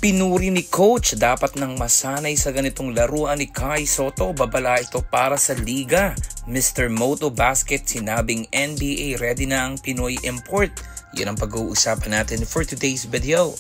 Pinuri ni coach, dapat nang masanay sa ganitong laruan ni Kai Sotto, babala ito para sa liga. Mr. Moto Basket sinabing NBA ready na ang Pinoy import. Yan ang pag-uusapan natin for today's video.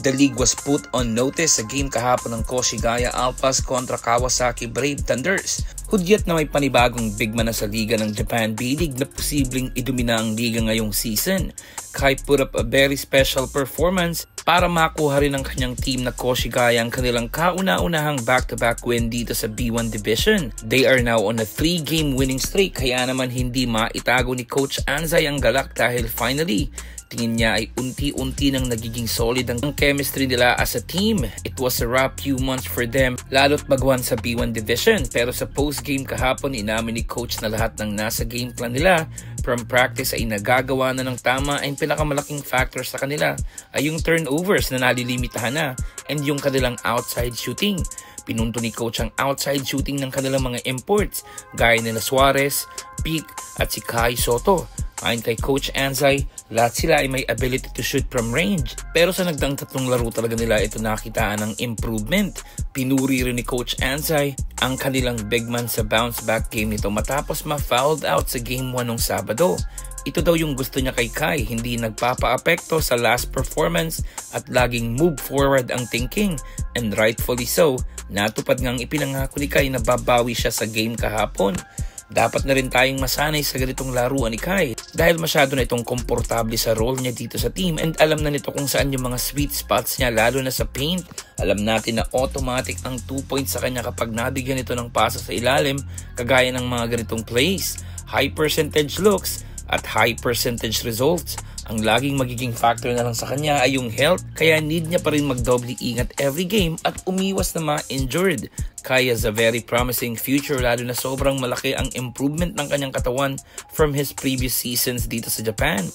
The league was put on notice sa game kahapon ng Koshigaya Alphas kontra Kawasaki Brave Thunders. Hudyat na may panibagong bigman na sa liga ng Japan B-League na posibleng idumina ang liga ngayong season. Kai put up a very special performance para makuha rin ng kanyang team na Koshigaya ang kanilang kauna-unahang back-to-back win dito sa B1 Division. They are now on a 3-game winning streak, kaya naman hindi maitago ni Coach Anzay ang galak dahil finally, tingin niya ay unti-unti nang nagiging solid ang chemistry nila as a team. It was a rough few months for them, lalo't baguhan sa B1 Division. Pero sa post-game kahapon, inamin ni Coach na lahat ng nasa game plan nila from practice ay nagagawa na ng tama. Ang pinakamalaking factor sa kanila ay yung turnovers na nalilimitahan na and yung kanilang outside shooting. Pinunto ni Coach ang outside shooting ng kanilang mga imports gaya nila Suarez, Peak at si Kai Sotto. Ayon kay Coach Anzay, lahat sila ay may ability to shoot from range. Pero sa nagdaang tatlong laro talaga nila ito nakitaan ng improvement. Pinuri rin ni Coach Anzay ang kanilang big man sa bounce back game nito matapos ma-fouled out sa game 1 ng Sabado. Ito daw yung gusto niya kay Kai, hindi nagpapa-apekto sa last performance at laging move forward ang thinking. And rightfully so, natupad ngang ipinangako ni Kai na babawi siya sa game kahapon. Dapat na rin tayong masanay sa ganitong laruan ni Kai dahil masyado na itong komportable sa role niya dito sa team and alam na nito kung saan yung mga sweet spots niya lalo na sa paint. Alam natin na automatic ang 2 points sa kanya kapag nabigyan ito ng pasa sa ilalim kagaya ng mga ganitong plays. High percentage looks at high percentage results. Ang laging magiging factor na lang sa kanya ay yung health, kaya need niya pa rin magdoble ingat every game at umiwas na ma-injured. Kai has a very promising future lalo na sobrang malaki ang improvement ng kanyang katawan from his previous seasons dito sa Japan.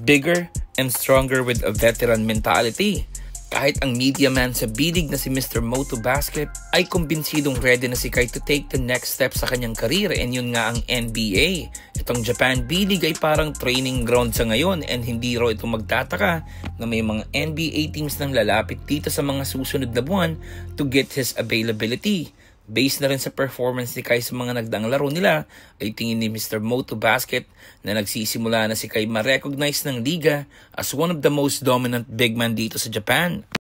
Bigger and stronger with a veteran mentality. Kahit ang media man sa B-League na si Mr. Moto Basket ay kumbinsidong ready na si Kai to take the next step sa kanyang career and yun nga ang NBA. Itong Japan B-League ay parang training ground sa ngayon and hindi raw ito magtataka na may mga NBA teams nang lalapit dito sa mga susunod na buwan to get his availability. Based na rin sa performance ni Kai sa mga nagdaang laro nila, ay tingin ni Mr. Moto Basket na nagsisimula na si Kai ma-recognize ng liga as one of the most dominant big man dito sa Japan.